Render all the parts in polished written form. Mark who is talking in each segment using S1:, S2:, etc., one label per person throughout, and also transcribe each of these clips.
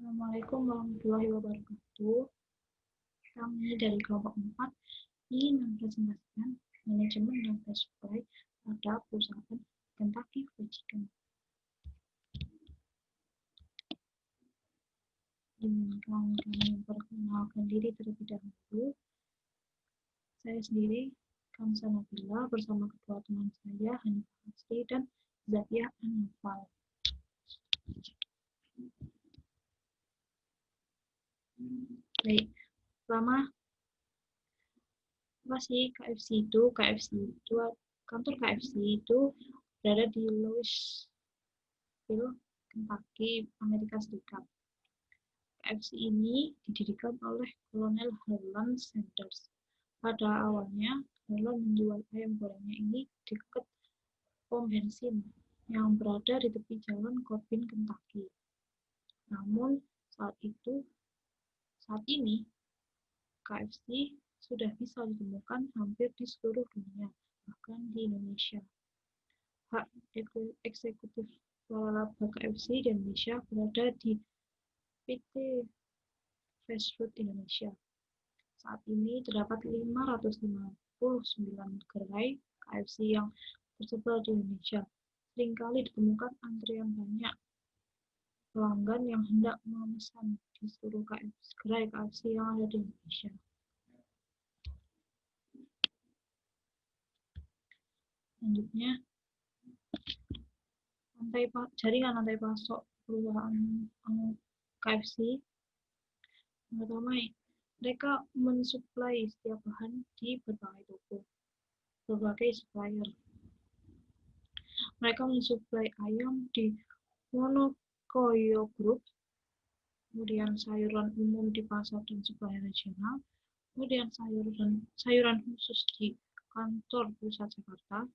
S1: Assalamualaikum warahmatullahi wabarakatuh. Kami dari kelompok 4 ingin mempresentasikan manajemen dan supply pada perusahaan Kentucky Fried Chicken. Izinkan kami memperkenalkan diri terlebih dahulu. Saya sendiri, Kamsa Nabila, bersama kedua teman saya, Hanifah Hasri dan Zakia Anwar. Baik, pertama, apa sih KFC itu? Kantor KFC itu berada di Louisville, Kentucky, Amerika Serikat. KFC ini didirikan oleh Kolonel Harlan Sanders. Pada awalnya, Harlan menjual ayam gorengnya ini di dekat pom bensin yang berada di tepi jalan Corbin, Kentucky. Namun saat ini KFC sudah bisa ditemukan hampir di seluruh dunia, bahkan di Indonesia. Hak eksekutif laba KFC di Indonesia berada di PT Fast Food Indonesia. Saat ini terdapat 559 gerai KFC yang tersebar di Indonesia. Seringkali ditemukan antrian banyak pelanggan yang hendak memesan di seluruh gerai KFC yang ada di Indonesia. Selanjutnya, jaringan rantai pasok perusahaan KFC. Yang pertama, mereka mensuplai setiap bahan di berbagai toko, berbagai supplier. Mereka mensuplai ayam di Monokoyo Group, kemudian sayuran umum di pasar dan supplier regional, kemudian sayuran khusus di kantor pusat Jakarta,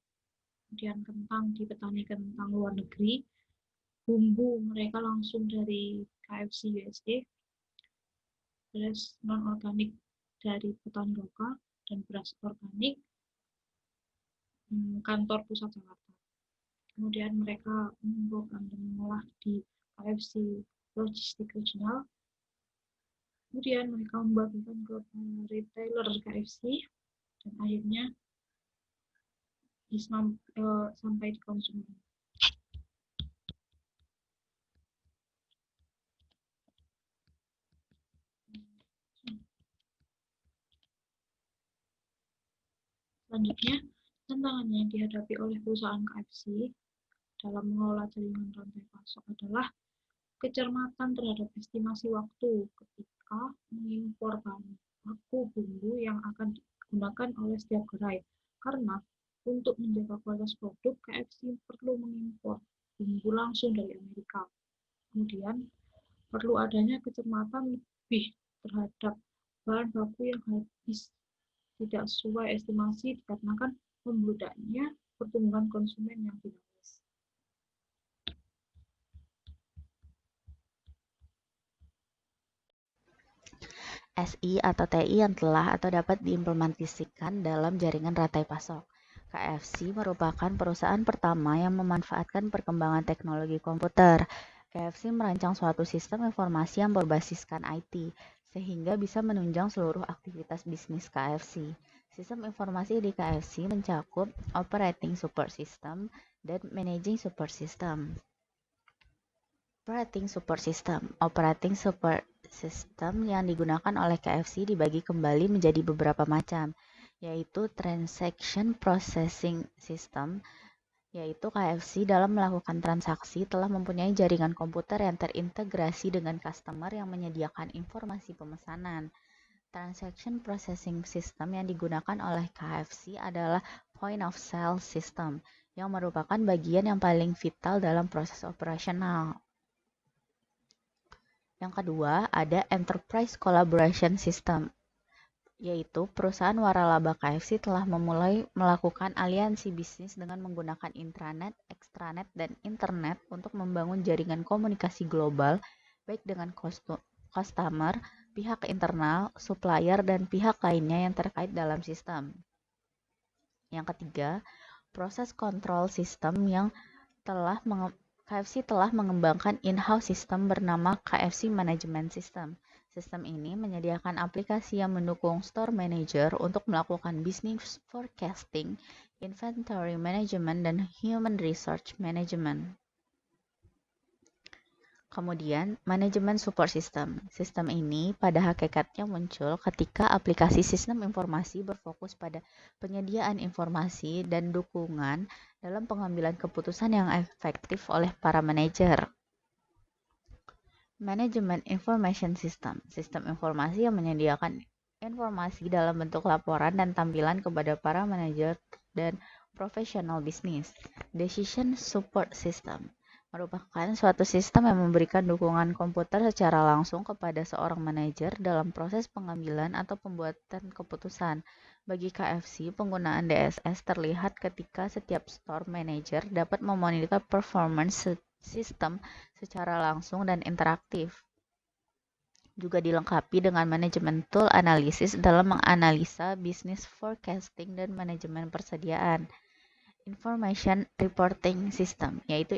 S1: kemudian kentang di petani kentang luar negeri, bumbu mereka langsung dari KFC USA, beras non-organik dari petani lokal, dan beras organik kantor pusat Jakarta. Kemudian mereka mengumpulkan dan mengolah di KFC Logistik Regional. Kemudian mereka membagikan ke retailer KFC dan akhirnya sampai di konsumen. Selanjutnya, tantangan yang dihadapi oleh perusahaan KFC dalam mengelola jaringan rantai pasok adalah kecermatan terhadap estimasi waktu ketika mengimpor bahan baku bumbu yang akan digunakan oleh setiap gerai. Karena untuk menjaga kualitas produk, KFC perlu mengimpor bumbu langsung dari Amerika. Kemudian, perlu adanya kecermatan lebih terhadap bahan baku yang habis tidak sesuai estimasi dikarenakan membludaknya pertumbuhan konsumen yang dinamis.
S2: SI atau TI yang telah atau dapat diimplementasikan dalam jaringan rantai pasok. KFC merupakan perusahaan pertama yang memanfaatkan perkembangan teknologi komputer. KFC merancang suatu sistem informasi yang berbasiskan IT, sehingga bisa menunjang seluruh aktivitas bisnis KFC. Sistem informasi di KFC mencakup Operating Support System dan Managing Support System. Operating Support System yang digunakan oleh KFC dibagi kembali menjadi beberapa macam, yaitu Transaction Processing System, yaitu KFC dalam melakukan transaksi telah mempunyai jaringan komputer yang terintegrasi dengan customer yang menyediakan informasi pemesanan. Transaction Processing System yang digunakan oleh KFC adalah Point of Sale System, yang merupakan bagian yang paling vital dalam proses operasional. Yang kedua, ada Enterprise Collaboration System, yaitu perusahaan waralaba KFC telah memulai melakukan aliansi bisnis dengan menggunakan intranet, extranet, dan internet untuk membangun jaringan komunikasi global, baik dengan customer, pihak internal, supplier, dan pihak lainnya yang terkait dalam sistem. Yang ketiga, Process Control System yang telah KFC telah mengembangkan in-house system bernama KFC Management System. Sistem ini menyediakan aplikasi yang mendukung store manager untuk melakukan business forecasting, inventory management, dan human resource management. Kemudian, manajemen support system. Sistem ini pada hakikatnya muncul ketika aplikasi sistem informasi berfokus pada penyediaan informasi dan dukungan dalam pengambilan keputusan yang efektif oleh para manajer. Manajemen information system. Sistem informasi yang menyediakan informasi dalam bentuk laporan dan tampilan kepada para manajer dan profesional bisnis. Decision support system merupakan suatu sistem yang memberikan dukungan komputer secara langsung kepada seorang manajer dalam proses pengambilan atau pembuatan keputusan. Bagi KFC, penggunaan DSS terlihat ketika setiap store manager dapat memonitor performance sistem secara langsung dan interaktif. Juga dilengkapi dengan manajemen tool analisis dalam menganalisa bisnis forecasting dan manajemen persediaan. Information Reporting System, yaitu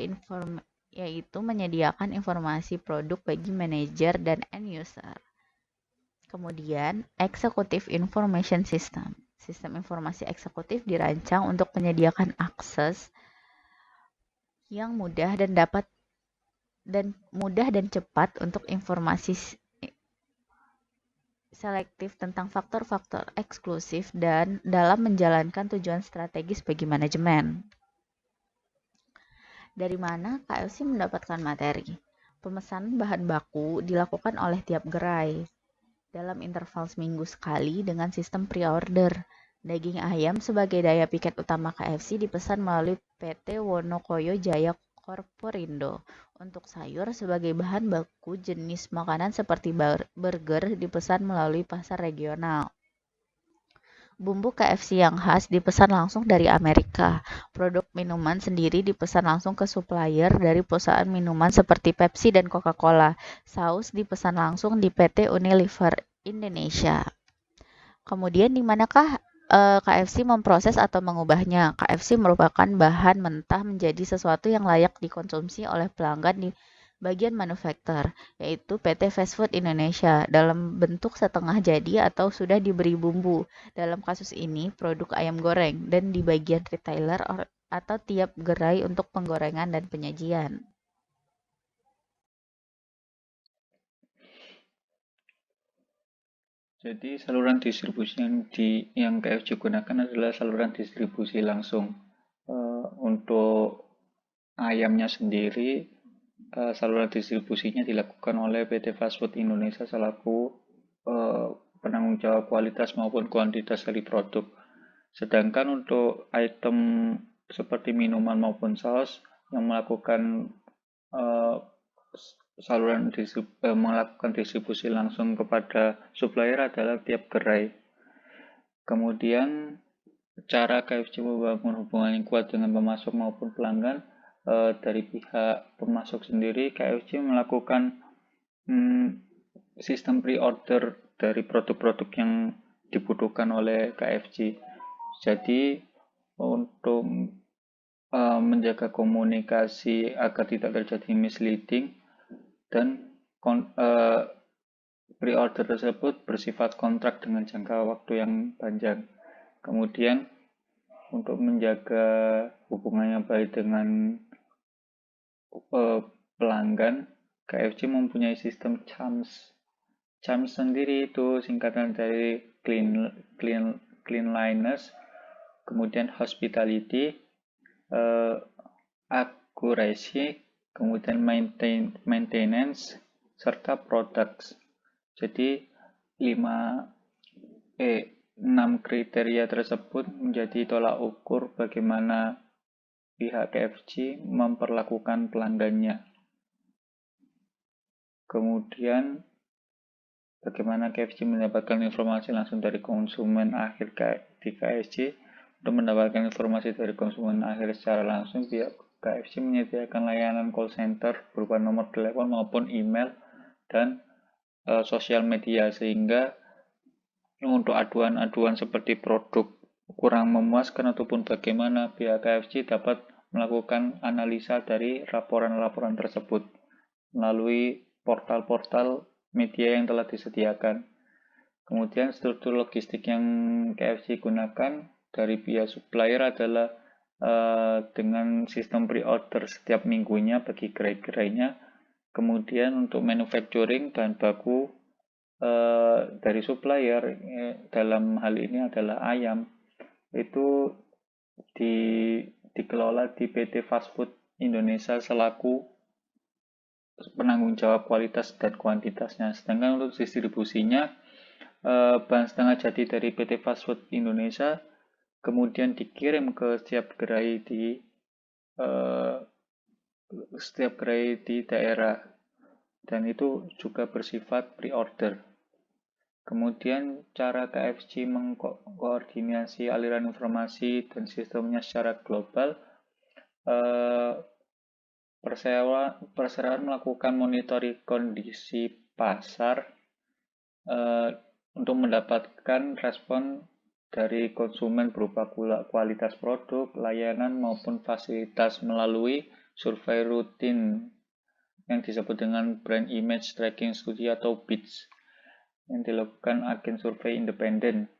S2: menyediakan informasi produk bagi manajer dan end user. Kemudian, Executive Information System. Sistem informasi eksekutif dirancang untuk menyediakan akses yang mudah dan cepat untuk informasi selektif tentang faktor-faktor eksklusif dan dalam menjalankan tujuan strategis bagi manajemen. Dari mana KFC mendapatkan materi? Pemesanan bahan baku dilakukan oleh tiap gerai dalam interval seminggu sekali dengan sistem pre-order. Daging ayam sebagai daya piket utama KFC dipesan melalui PT Wonokoyo Jaya Korporindo. Untuk sayur sebagai bahan baku jenis makanan seperti burger dipesan melalui pasar regional. Bumbu KFC yang khas dipesan langsung dari Amerika. Produk minuman sendiri dipesan langsung ke supplier dari perusahaan minuman seperti Pepsi dan Coca-Cola. Saus dipesan langsung di PT Unilever Indonesia. Kemudian di manakah KFC memproses atau mengubahnya? KFC merupakan bahan mentah menjadi sesuatu yang layak dikonsumsi oleh pelanggan di bagian manufaktur, yaitu PT Fast Food Indonesia, dalam bentuk setengah jadi atau sudah diberi bumbu. Dalam kasus ini, produk ayam goreng, dan di bagian retailer atau tiap gerai untuk penggorengan dan penyajian.
S3: Jadi saluran distribusi yang KFC gunakan adalah saluran distribusi langsung. Untuk ayamnya sendiri, saluran distribusinya dilakukan oleh PT Fast Food Indonesia selaku penanggung jawab kualitas maupun kuantitas dari produk. Sedangkan untuk item seperti minuman maupun saus yang melakukan melakukan distribusi langsung kepada supplier adalah tiap gerai. Kemudian cara KFC membangun hubungan yang kuat dengan pemasok maupun pelanggan, dari pihak pemasok sendiri, KFC melakukan sistem pre-order dari produk-produk yang dibutuhkan oleh KFC. Jadi untuk menjaga komunikasi agar tidak terjadi misleading, dan pre-order tersebut bersifat kontrak dengan jangka waktu yang panjang. Kemudian untuk menjaga hubungan yang baik dengan pelanggan, KFC mempunyai sistem CHAMS. CHAMS sendiri itu singkatan dari cleanliness, kemudian hospitality, accuracy, kemudian maintenance, serta products. Jadi 6 kriteria tersebut menjadi tolak ukur bagaimana pihak KFC memperlakukan pelanggannya. Kemudian bagaimana KFC mendapatkan informasi langsung dari konsumen akhir di KFC. Untuk mendapatkan informasi dari konsumen akhir secara langsung, pihak KFC menyediakan layanan call center berupa nomor telepon maupun email dan sosial media, sehingga untuk aduan-aduan seperti produk kurang memuaskan ataupun bagaimana, pihak KFC dapat melakukan analisa dari laporan-laporan tersebut melalui portal-portal media yang telah disediakan. Kemudian struktur logistik yang KFC gunakan dari pihak supplier adalah dengan sistem pre-order setiap minggunya bagi gerai-gerainya. Kemudian untuk manufacturing bahan baku dari supplier dalam hal ini adalah ayam, itu dikelola di PT Fast Food Indonesia selaku penanggung jawab kualitas dan kuantitasnya. Sedangkan untuk distribusinya, bahan setengah jadi dari PT Fast Food Indonesia kemudian dikirim ke setiap gerai di daerah, dan itu juga bersifat pre-order. Kemudian cara KFC mengkoordinasi aliran informasi dan sistemnya secara global. Perseroan melakukan monitoring kondisi pasar untuk mendapatkan respon dari konsumen berupa kualitas produk, layanan, maupun fasilitas melalui survei rutin yang disebut dengan Brand Image Tracking Study atau BITS yang dilakukan agen survei independen.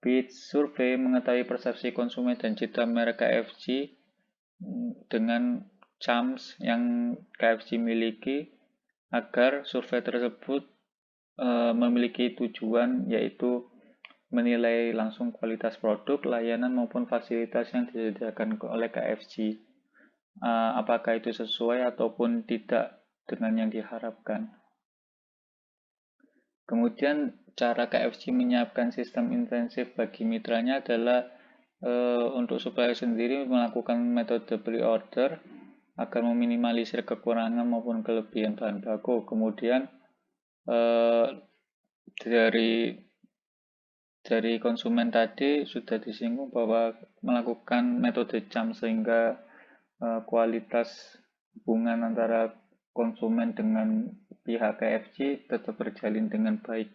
S3: BITS survei mengetahui persepsi konsumen dan citra merek KFC dengan CHAMS yang KFC miliki, agar survei tersebut memiliki tujuan yaitu menilai langsung kualitas produk, layanan maupun fasilitas yang disediakan oleh KFC. Apakah itu sesuai ataupun tidak dengan yang diharapkan. Kemudian cara KFC menyiapkan sistem intensif bagi mitranya adalah untuk supplier sendiri melakukan metode pre-order agar meminimalisir kekurangan maupun kelebihan bahan baku. Kemudian dari konsumen tadi sudah disinggung bahwa melakukan metode CHAMS sehingga kualitas hubungan antara konsumen dengan pihak KFC tetap berjalin dengan baik.